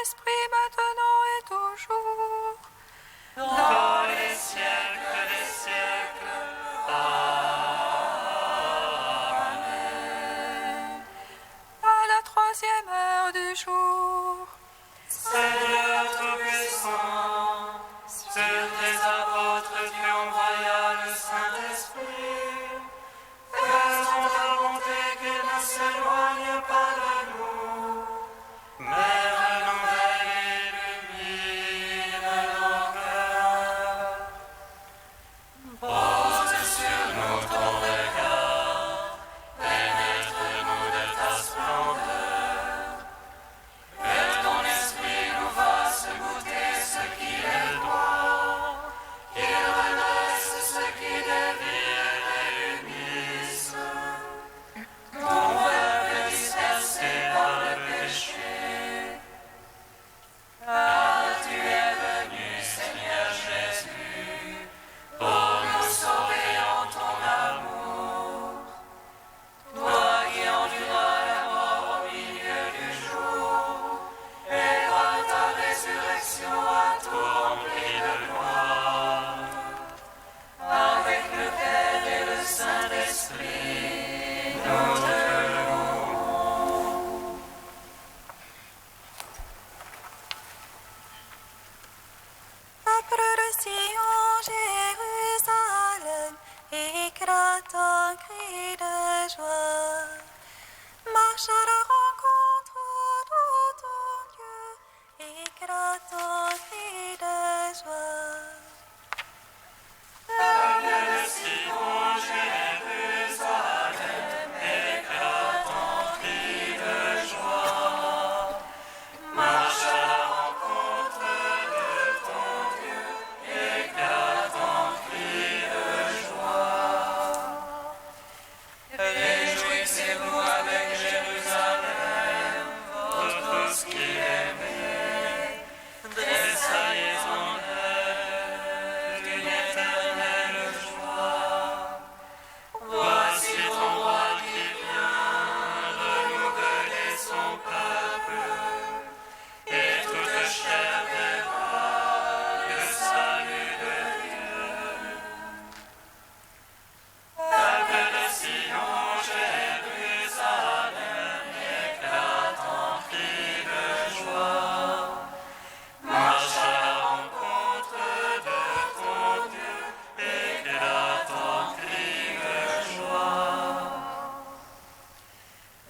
Saint-Esprit, maintenant et toujours. Dans les siècles des siècles. Amen. À la 3e heure du jour. Seigneur Tout-Puissant, sur tes apôtres tu envoyas le Saint-Esprit. Faisons ta bonté qu'il ne s'éloigne pas de nous, mais renouvelle et illumine nos cœurs. Pose sur nous ton regard, pénètre-nous de ta splendeur. Que ton esprit nous fasse goûter ce qui est droit, qu'il redresse ce qui dévie et réunisse. Ton peuple dispersé par le péché. Car tu es venu, Seigneur Jésus, pour nous sauver en ton amour. Toi qui enduras la mort au milieu du jour, et par ta résurrection à tout rempli de gloire, avec le Père et le Saint-Esprit, nous te louons. Après le Sion, Jérusalem, éclate un cri de joie. Marche à la rencontre de ton Dieu, éclate un cri de joie. Peuple de Sion, Jérusalem, éclate en cri de joie. Marche à la rencontre de ton Dieu, éclate en cri de joie. Réjouissez-vous avec Jérusalem, vous tous qui l'aimez. Tressaillez en elle d'une éternelle joie. Voici ton roi qui vient renouveler son peuple, et toute chair verra le salut de Dieu. Peuple de Sion, Jérusalem, éclate en cri de joie. Marche à la rencontre de ton Dieu, éclate en cri de joie.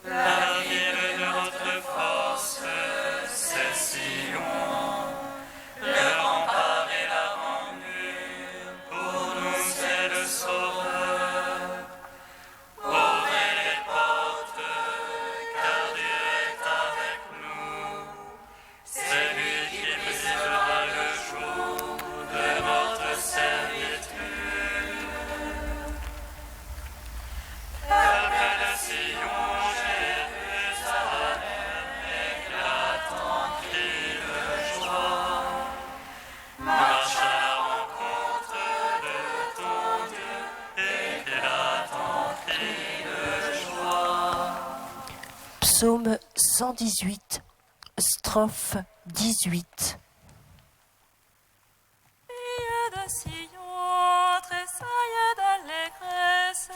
La ville de notre force, c'est Sion. Le rempart et la ramure, pour nous c'est le Sauveur. Ouvrez les portes, car Dieu est avec nous. C'est lui qui brisera le joug de notre servitude. Peuple de Sion, Jérusalem, éclate en cri de joie. Marche à la rencontre de ton Dieu, éclate en cri de joie. Psaume 118, strophe 18. Fille de Sion, tressaille d'allégresse,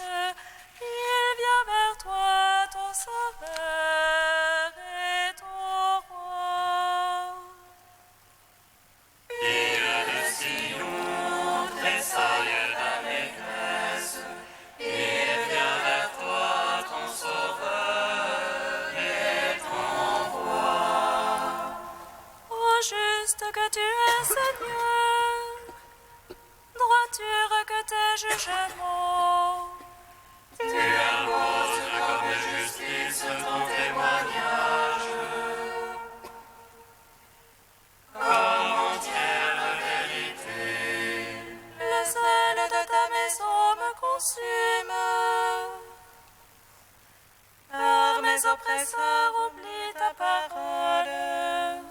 il vient vers toi, ton sauveur et ton roi. Fille de Sion, tressaille d'allégresse, il vient vers toi, ton Sauveur et ton Roi. Ô juste que tu es, Seigneur, droiture que tes jugements. Tu imposes comme justice ton témoignage, comme entière vérité. Le zèle de ta maison me consume, car mes oppresseurs oublient ta parole.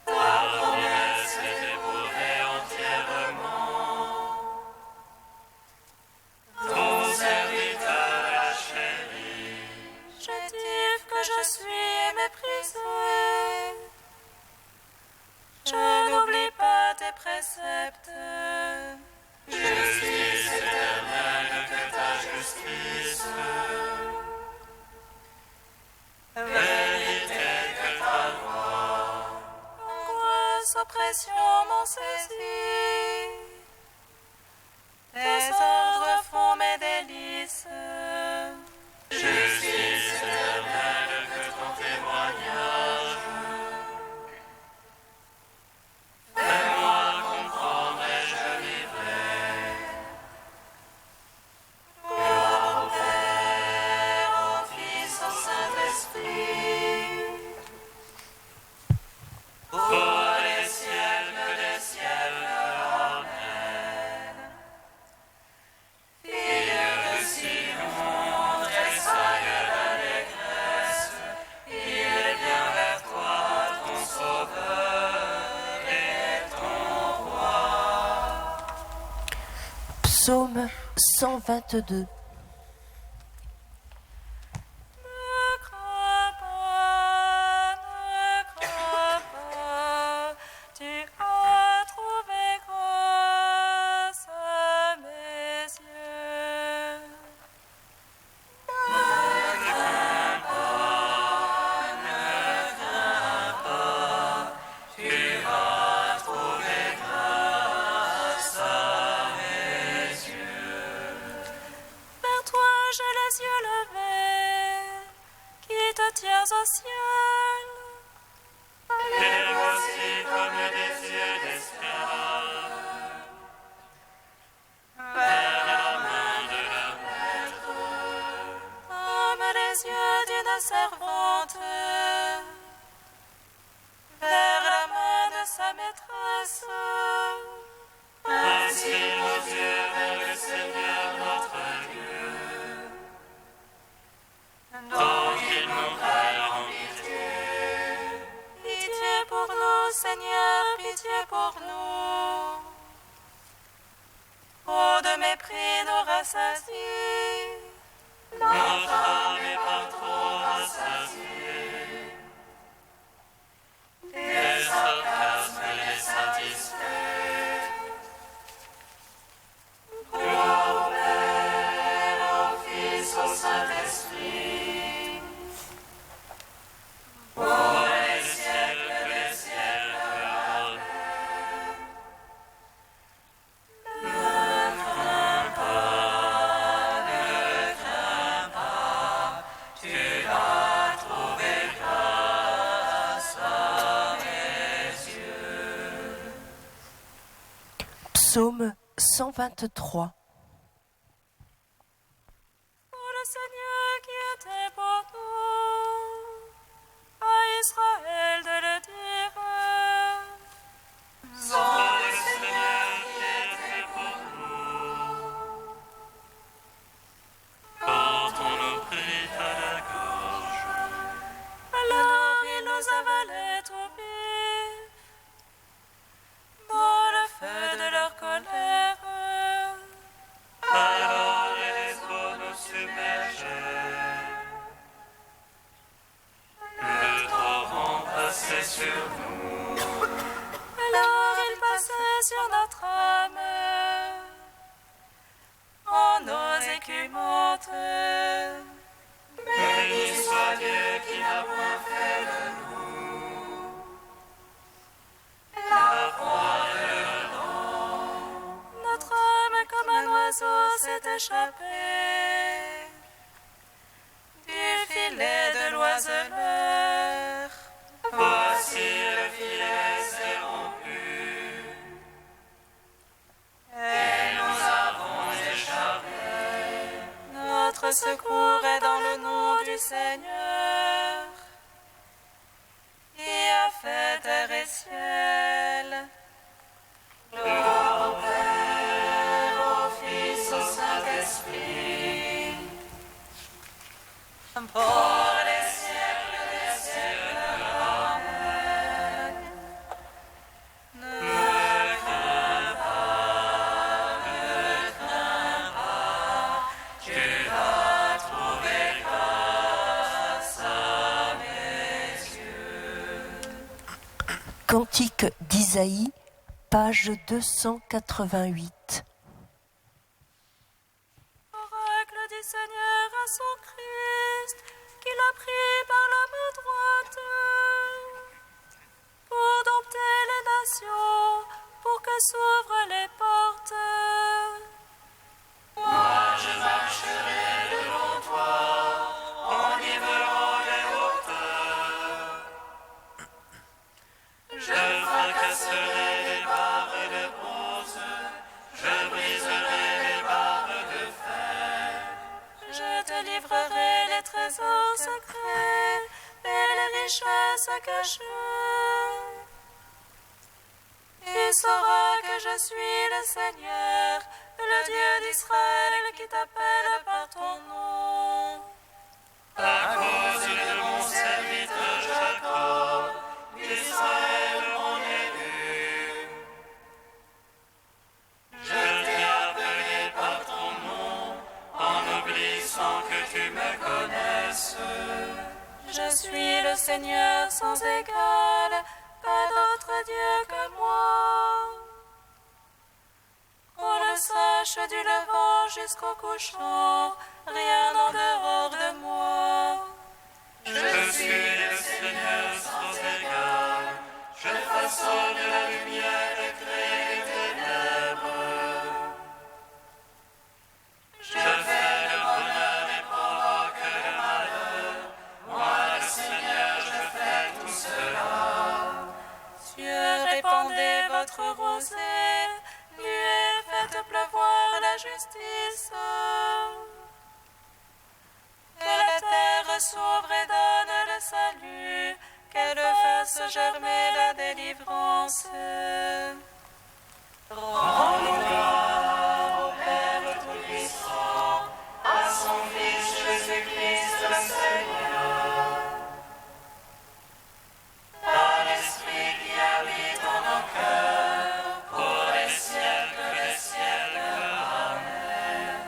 Ta promesse est dévouée entièrement. Ton serviteur a chéri. Chétif que je suis méprisé, préceptes. Justice éternelle, que ta justice. Vérité, que ta loi. Angoisse, oppression m'ont saisi. Tes ordres font mes délices. Justice éternelle, que ton témoignage. Fais-moi comprendre et je vivrai. Gloire au Père, au Fils, au Saint-Esprit. Pour les siècles des siècles. Amen. Fille de Sion, tressaille d'allégresse, il vient vers toi, ton Sauveur et ton Roi. Psaume 122. Ne crains pas, tu as trouvé grâce à mes yeux. Tu as trouvé grâce à mes yeux. Vers toi j'ai les yeux levés, qui te tiens au ciel. Les voici comme des yeux d'esclaves. Vers la main de leur maître. Comme les yeux d'une servante, vers la main de sa maîtresse. Ainsi nos yeux vers le Seigneur notre Dieu. Donc il nous prenne en pitié. Pitié pour nous, Seigneur, pitié pour nous. Trop de mépris nous rassasie. Notre âme est pas trop rassasiée. Tes sarcasmes les satisfait. Gloire au Père, au Fils, au Saint-Esprit. Pour les siècles des siècles. Amen. Ne crains pas, tu as trouvé grâce à mes yeux. Psaume 123. Pour le Seigneur qui était pour nous, à Israël de le dire. Sans le Seigneur qui était pour nous, quand on nous prit à la gorge, Alors il nous avalait tout vif, dans le feu de leur colère. alors les eaux nous submergeaient. Le torrent passait sur nous. Alors il passait sur notre âme, en eaux écumantes. Béni soit Dieu qui n'a point fait de nous la proie de l'Adam. Notre âme comme un oiseau s'est échappé du filet de l'oiseleur. Voici le filet s'est rompu, et nous avons échappé. Notre secours est dans le nom du Seigneur, qui a fait terre et ciel. Gloire au Père, au Fils, au Saint-Esprit. Pour les siècles des siècles. Amen. Ne crains pas, tu as trouvé grâce à mes yeux. Cantique d'Isaïe, page 288. Oracle du Seigneur à son Christ, qu'il a pris par la main droite, pour dompter les nations, pour que s'ouvrent les portes. Moi je marcherai devant toi, en nivelant les hauteurs. Je fracasserai les barres de bronze, je briserai les barres de fer. Je te livrerai les trésors secrets et les richesses cachées. Tu sauras que je suis le Seigneur, le Dieu d'Israël qui t'appelle par ton nom. À cause de mon serviteur Jacob, d'Israël mon élu. Je t'ai appelé par ton nom, en oubliant que tu me connaisses. Je suis le Seigneur sans égal, pas d'autre Dieu que moi. Qu'on le sache du levant jusqu'au couchant, rien en dehors de moi. Je suis le Seigneur sans égal, je façonne la lumière et crée les ténèbres. Je fais le bonheur et provoque le malheur, moi le Seigneur je fais tout cela. Cieux, répandez votre rosée, nuées, faites pleuvoir la justice. Que la terre s'ouvre et donne le salut, qu'elle fasse germer la délivrance. Rendons gloire au Père Tout-Puissant, à son Fils Jésus-Christ le Seigneur. Par l'Esprit qui habite en nos cœurs, pour les siècles des siècles. Amen.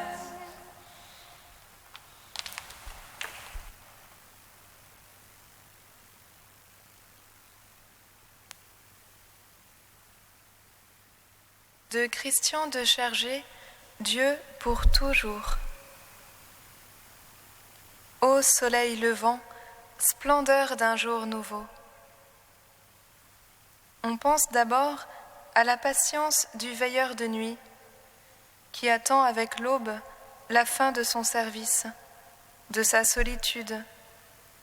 De Christian de Chergé, Dieu pour toujours. Ô soleil levant, splendeur d'un jour nouveau. On pense d'abord à la patience du veilleur de nuit, qui attend avec l'aube la fin de son service, de sa solitude,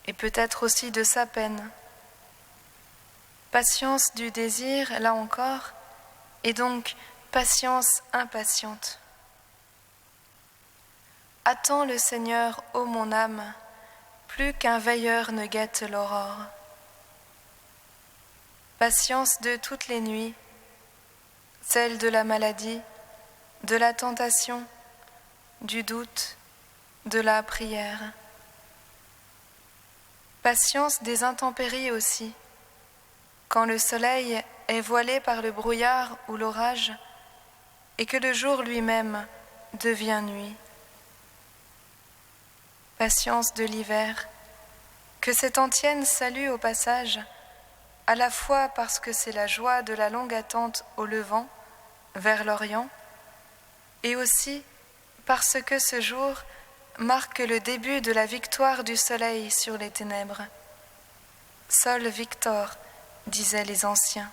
et peut-être aussi de sa peine. Patience du désir, là encore, et donc patience impatiente. Attends le Seigneur, ô mon âme, plus qu'un veilleur ne guette l'aurore. Patience de toutes les nuits, celle de la maladie, de la tentation, du doute, de la prière. Patience des intempéries aussi, quand le soleil est voilé par le brouillard ou l'orage, et que le jour lui-même devient nuit. Patience de l'hiver, que cette antienne salue au passage, à la fois parce que c'est la joie de la longue attente au levant, vers l'Orient, et aussi parce que ce jour marque le début de la victoire du soleil sur les ténèbres. Sol victor, disaient les anciens.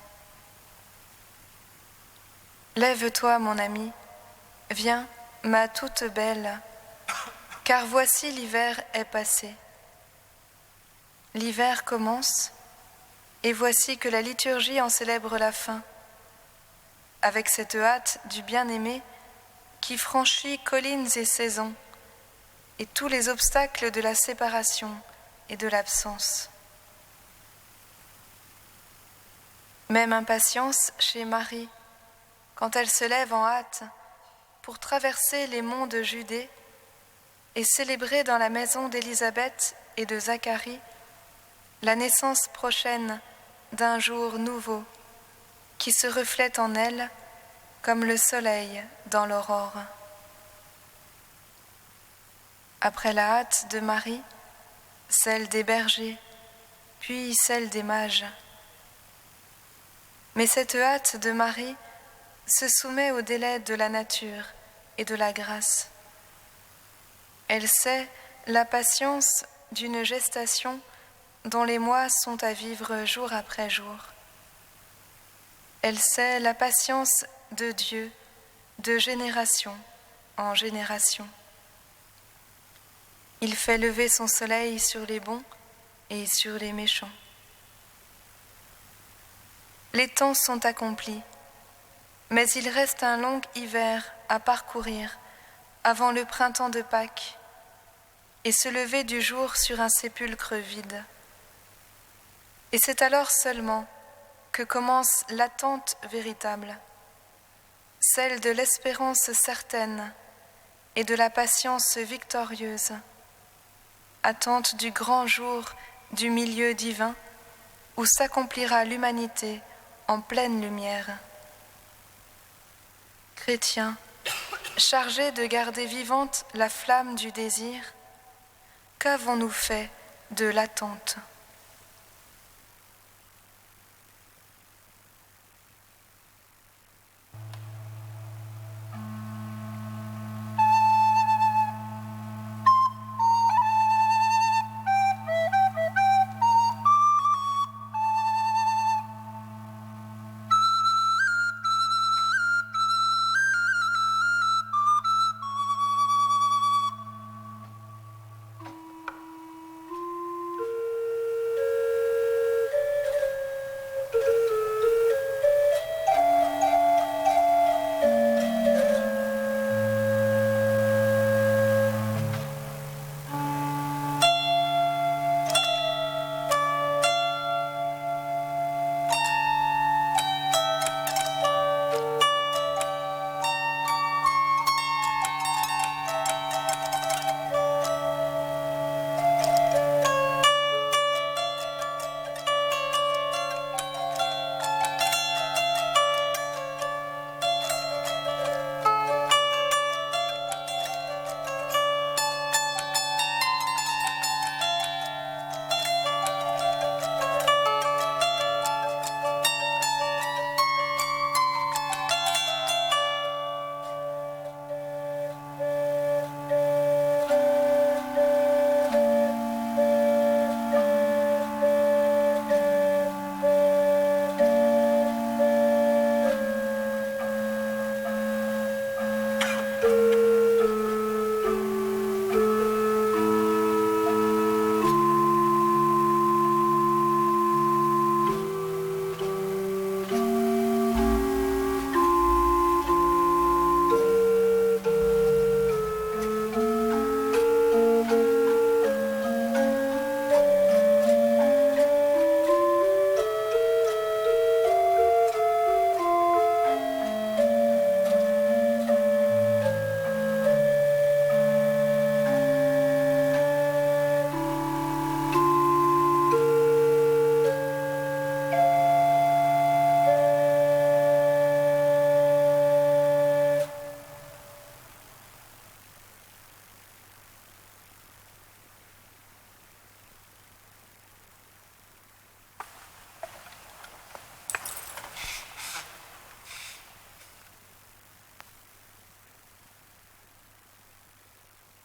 Lève-toi, mon ami, viens, ma toute belle, car voici l'hiver est passé. L'hiver commence, et voici que la liturgie en célèbre la fin, avec cette hâte du bien-aimé qui franchit collines et saisons, et tous les obstacles de la séparation et de l'absence. Même impatience chez Marie, quand elle se lève en hâte pour traverser les monts de Judée et célébrer dans la maison d'Élisabeth et de Zacharie la naissance prochaine d'un jour nouveau qui se reflète en elle comme le soleil dans l'aurore. Après la hâte de Marie, celle des bergers, puis celle des mages. Mais cette hâte de Marie se soumet au délai de la nature et de la grâce. Elle sait la patience d'une gestation dont les mois sont à vivre jour après jour. Elle sait la patience de Dieu de génération en génération. Il fait lever son soleil sur les bons et sur les méchants. Les temps sont accomplis, mais il reste un long hiver à parcourir avant le printemps de Pâques et se lever du jour sur un sépulcre vide. Et c'est alors seulement que commence l'attente véritable, celle de l'espérance certaine et de la patience victorieuse, attente du grand jour du milieu divin où s'accomplira l'humanité en pleine lumière. Chrétiens, chargés de garder vivante la flamme du désir, qu'avons-nous fait de l'attente ?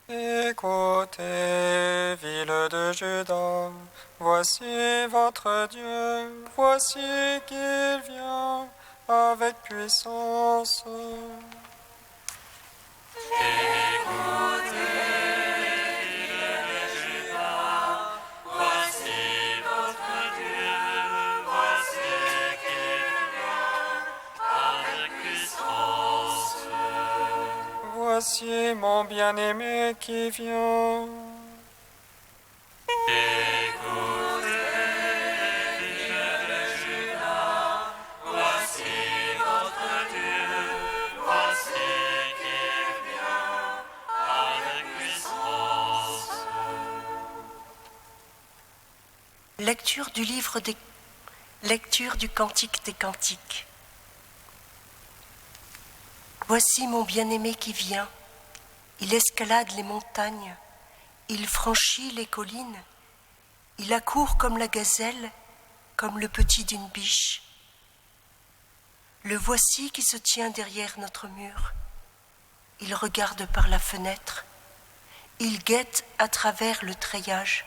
Écoutez, ville de Juda, voici votre Dieu, voici qu'il vient avec puissance. Voici mon bien-aimé qui vient. Lecture du livre des Lecture du Cantique des Cantiques. Voici mon bien-aimé qui vient. Il escalade les montagnes, il franchit les collines, il accourt comme la gazelle, comme le petit d'une biche. Le voici qui se tient derrière notre mur. Il regarde par la fenêtre. Il guette à travers le treillage.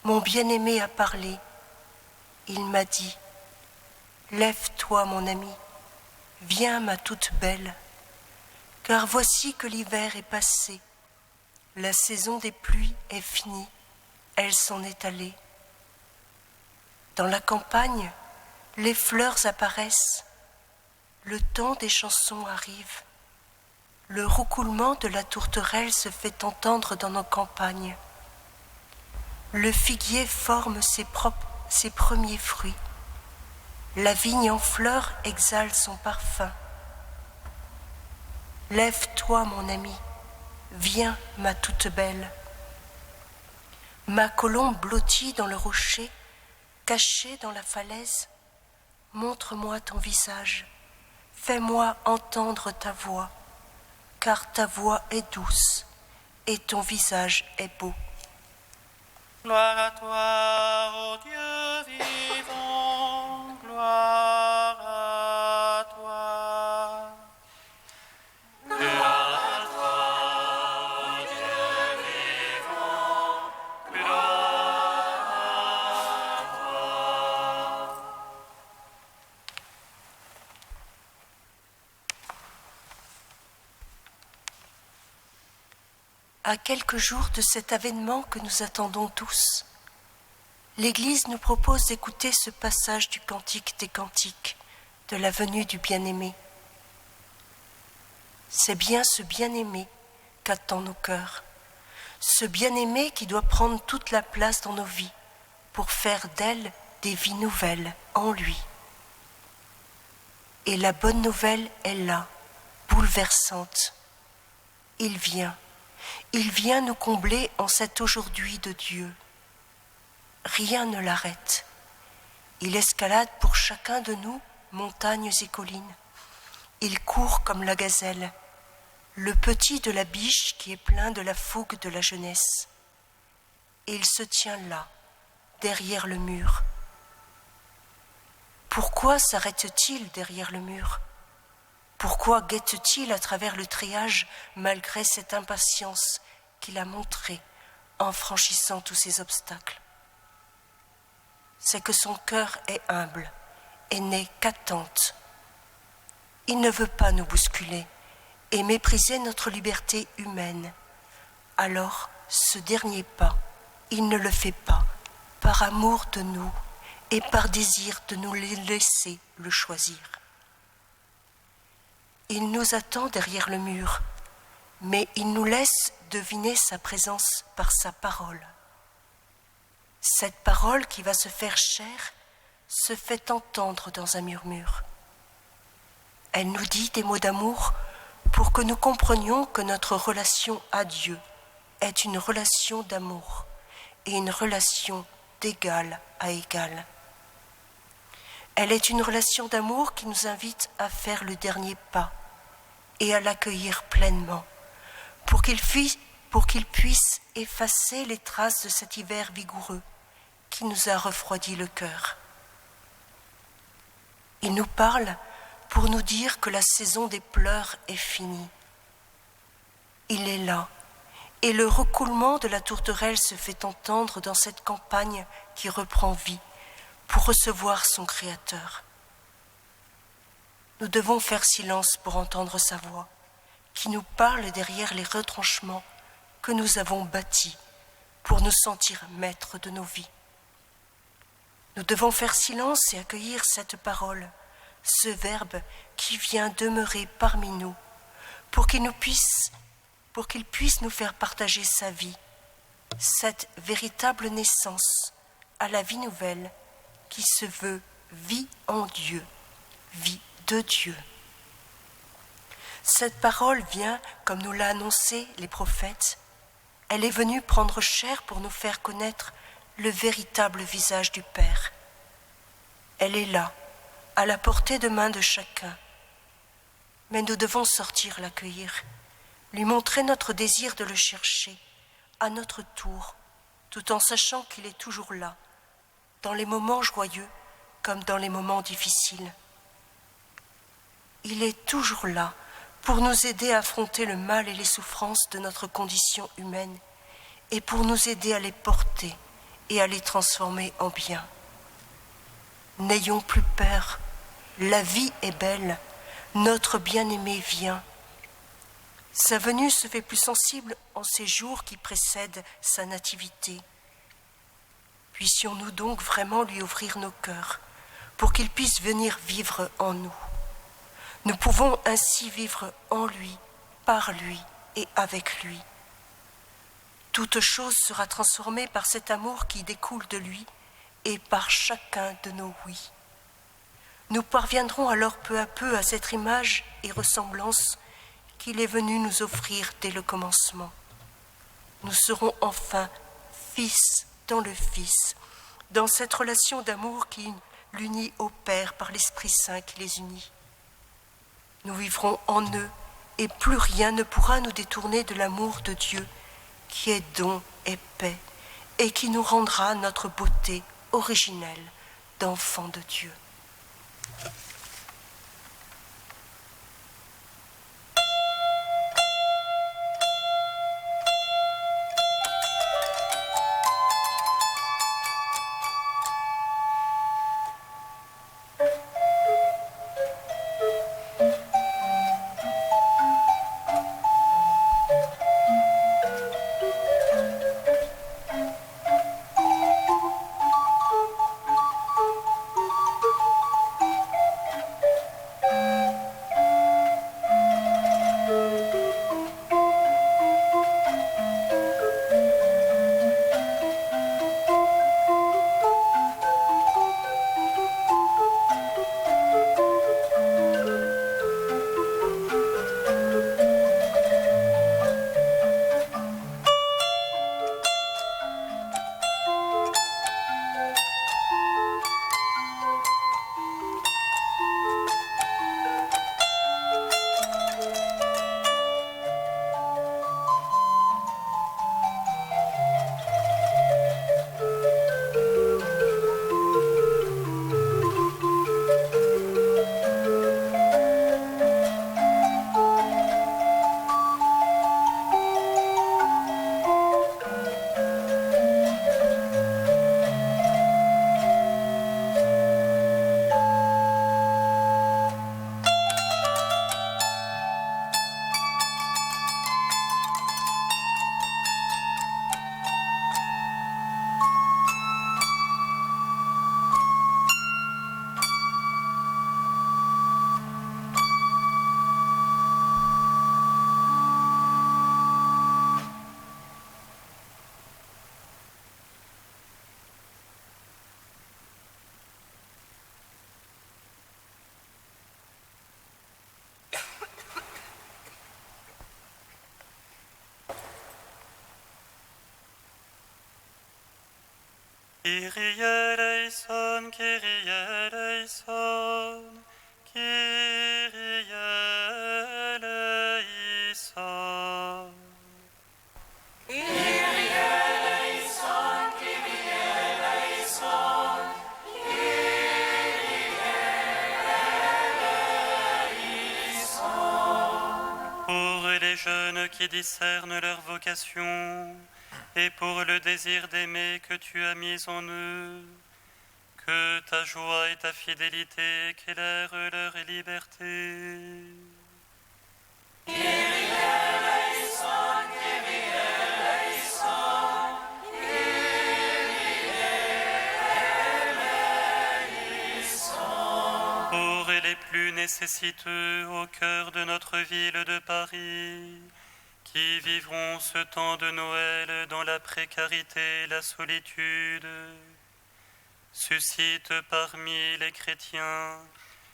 Mon bien-aimé a parlé. Il m'a dit, « Lève-toi, mon ami, viens, ma toute belle, car voici que l'hiver est passé, la saison des pluies est finie, elle s'en est allée. Dans la campagne, les fleurs apparaissent, le temps des chansons arrive, le roucoulement de la tourterelle se fait entendre dans nos campagnes. Le figuier forme ses premiers fruits. La vigne en fleurs exhale son parfum. Lève-toi, mon ami, viens, ma toute belle. Ma colombe blottie dans le rocher, cachée dans la falaise, montre-moi ton visage, fais-moi entendre ta voix, car ta voix est douce et ton visage est beau. Gloire à toi, ô Dieu vivant, gloire à toi. Gloire à toi, ô Dieu vivant, gloire à toi. À quelques jours de cet avènement que nous attendons tous, l'Église nous propose d'écouter ce passage du Cantique des Cantiques, de la venue du bien-aimé. C'est bien ce bien-aimé qu'attendent nos cœurs, ce bien-aimé qui doit prendre toute la place dans nos vies pour faire d'elles des vies nouvelles en lui. Et la bonne nouvelle est là, bouleversante. Il vient nous combler en cet aujourd'hui de Dieu. Rien ne l'arrête. Il escalade pour chacun de nous montagnes et collines. Il court comme la gazelle, le petit de la biche qui est plein de la fougue de la jeunesse. Et il se tient là, derrière le mur. Pourquoi s'arrête-t-il derrière le mur ? Pourquoi guette-t-il à travers le treillage malgré cette impatience qu'il a montrée en franchissant tous ces obstacles ? C'est que son cœur est humble et n'est qu'attente. Il ne veut pas nous bousculer et mépriser notre liberté humaine. Alors, ce dernier pas, il ne le fait pas par amour de nous et par désir de nous laisser le choisir. Il nous attend derrière le mur, mais il nous laisse deviner sa présence par sa parole. Cette parole qui va se faire chair se fait entendre dans un murmure. Elle nous dit des mots d'amour pour que nous comprenions que notre relation à Dieu est une relation d'amour et une relation d'égal à égal. Elle est une relation d'amour qui nous invite à faire le dernier pas et à l'accueillir pleinement, pour qu'il puisse effacer les traces de cet hiver vigoureux qui nous a refroidi le cœur. Il nous parle pour nous dire que la saison des pleurs est finie. Il est là, et le roucoulement de la tourterelle se fait entendre dans cette campagne qui reprend vie pour recevoir son Créateur. Nous devons faire silence pour entendre sa voix, qui nous parle derrière les retranchements que nous avons bâtis pour nous sentir maîtres de nos vies. Nous devons faire silence et accueillir cette parole, ce Verbe qui vient demeurer parmi nous, pour qu'il puisse nous faire partager sa vie, cette véritable naissance à la vie nouvelle qui se veut vie en Dieu, vie de Dieu. Cette parole vient, comme nous l'a annoncé les prophètes, elle est venue prendre chair pour nous faire connaître le véritable visage du Père. Elle est là, à la portée de main de chacun. Mais nous devons sortir l'accueillir, lui montrer notre désir de le chercher, à notre tour, tout en sachant qu'il est toujours là, dans les moments joyeux comme dans les moments difficiles. Il est toujours là pour nous aider à affronter le mal et les souffrances de notre condition humaine et pour nous aider à les porter et à les transformer en bien. N'ayons plus peur, la vie est belle, notre bien-aimé vient. Sa venue se fait plus sensible en ces jours qui précèdent sa nativité. Puissions-nous donc vraiment lui ouvrir nos cœurs pour qu'il puisse venir vivre en nous. Nous pouvons ainsi vivre en lui, par lui et avec lui. Toute chose sera transformée par cet amour qui découle de lui et par chacun de nos oui. Nous parviendrons alors peu à peu à cette image et ressemblance qu'il est venu nous offrir dès le commencement. Nous serons enfin fils dans le Fils, dans cette relation d'amour qui l'unit au Père par l'Esprit Saint qui les unit. Nous vivrons en eux et plus rien ne pourra nous détourner de l'amour de Dieu qui est don et paix et qui nous rendra notre beauté originelle d'enfants de Dieu. Kyrie eleison, Kyrie eleison, Kyrie eleison. Kyrie eleison, Kyrie eleison, Kyrie eleison. Pour les jeunes qui discernent leur vocation, et pour le désir d'aimer que tu as mis en eux, que ta joie et ta fidélité éclairent leur liberté. Kyrie eleison, Kyrie eleison, Kyrie eleison. Pour les plus nécessiteux au cœur de notre ville de Paris, qui vivront ce temps de Noël dans la précarité et la solitude, suscite parmi les chrétiens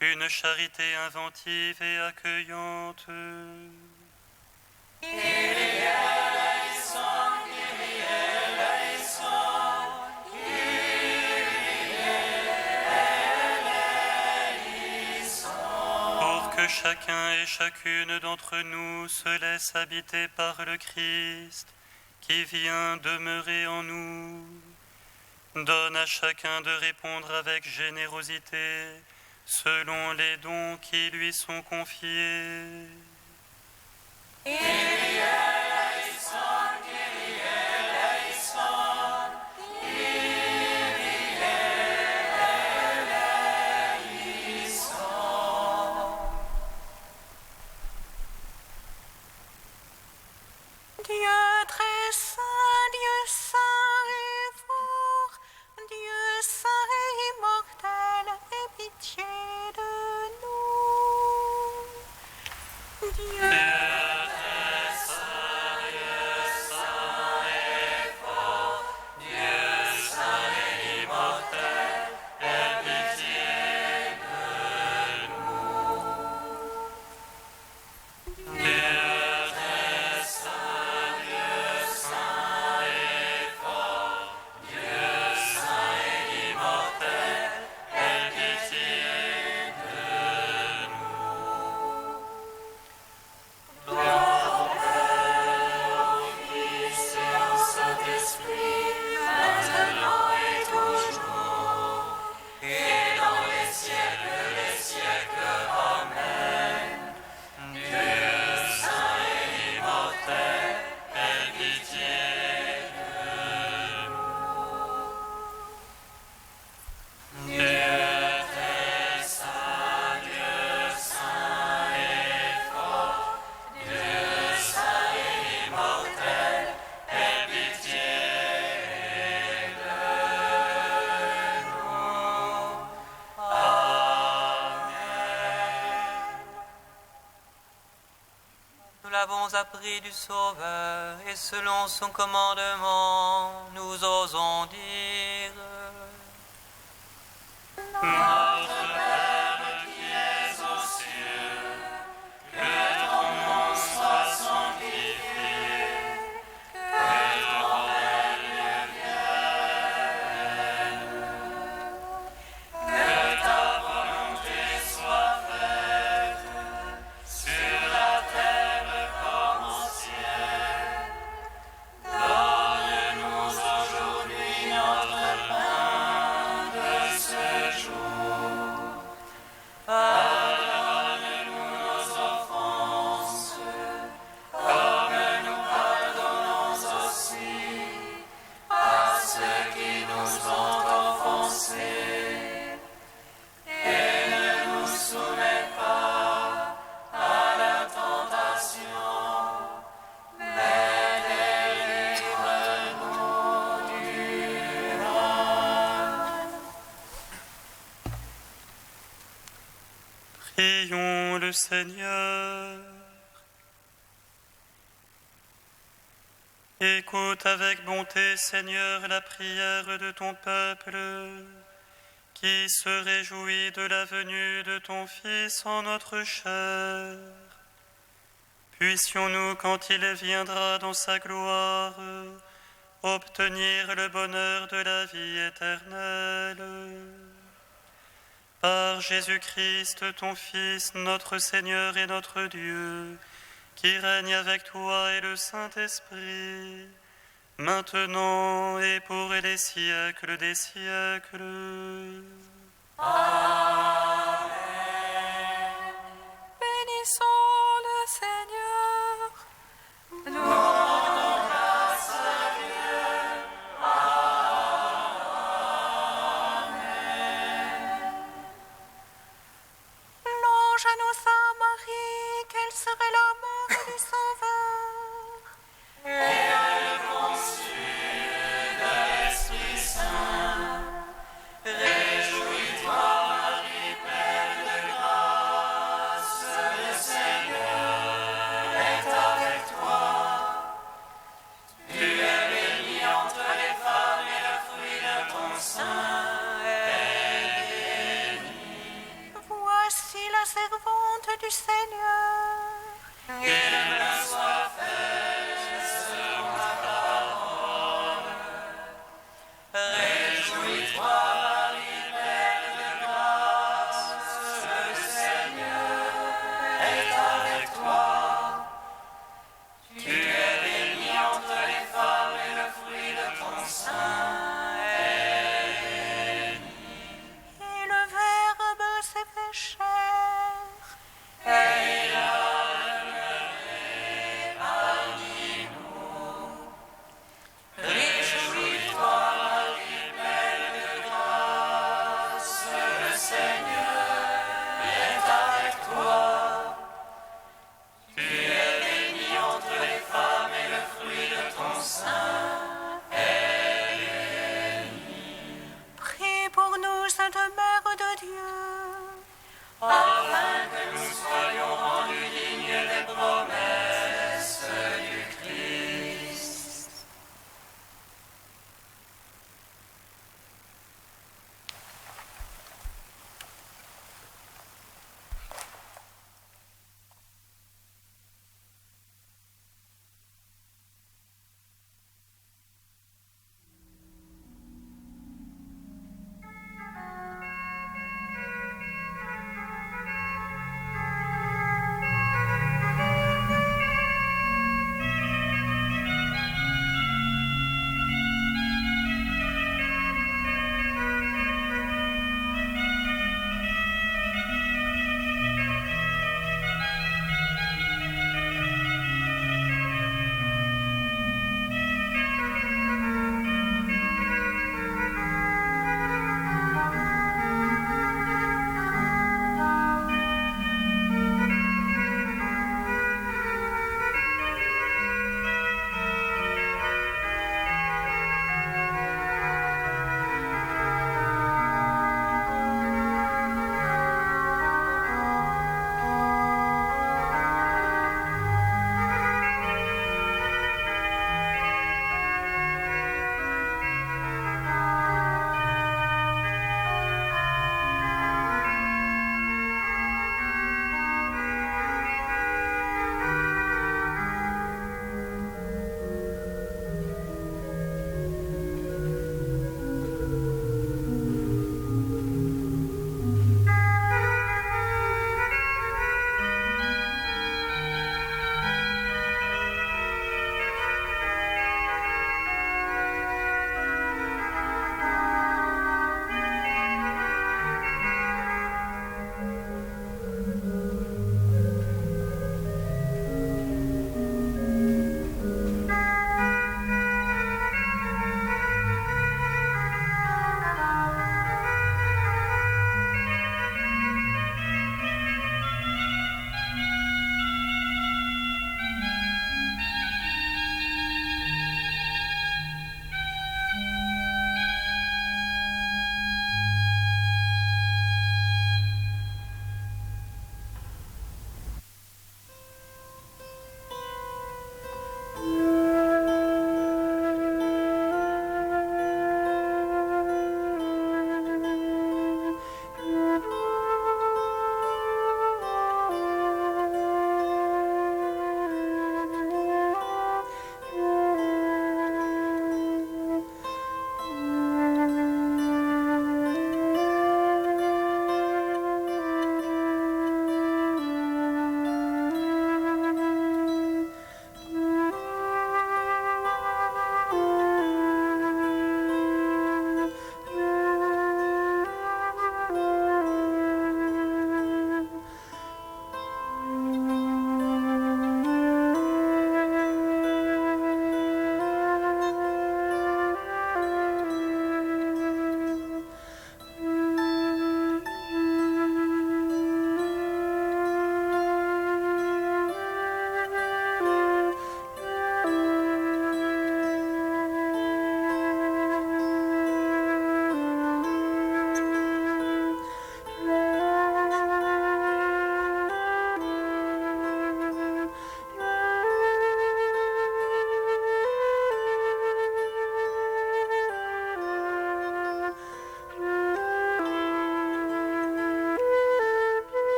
une charité inventive et accueillante. Kyrie eleison, Kyrie eleison, Kyrie eleison. Pour que chacun et chacune d'entre nous se laisse habiter par le Christ qui vient demeurer en nous, donne à chacun de répondre avec générosité selon les dons qui lui sont confiés. Dieu très saint, Dieu saint et fort, Dieu saint et immortel, aie pitié de nous. Dieu Nous l'avons appris du Sauveur, et selon son commandement, nous osons dire: Notre Père qui es aux cieux, que ton nom soit sanctifié, que ton règne vienne, que ta volonté soit faite sur la terre comme au ciel. Donne-nous aujourd'hui notre pain de ce jour. Pardonne-nous nos offenses, comme nous pardonnons aussi à ceux qui nous ont offensés. Et ne nous soumets pas à la tentation, mais délivre-nous du mal. Prions le Seigneur. Écoute avec bonté, Seigneur, la prière de ton peuple, qui se réjouit de la venue de ton Fils en notre chair. Puissions-nous, quand il viendra dans sa gloire, obtenir le bonheur de la vie éternelle. Par Jésus-Christ, ton Fils, notre Seigneur et notre Dieu, qui règne avec toi et le Saint-Esprit, maintenant et pour les siècles des siècles. Amen.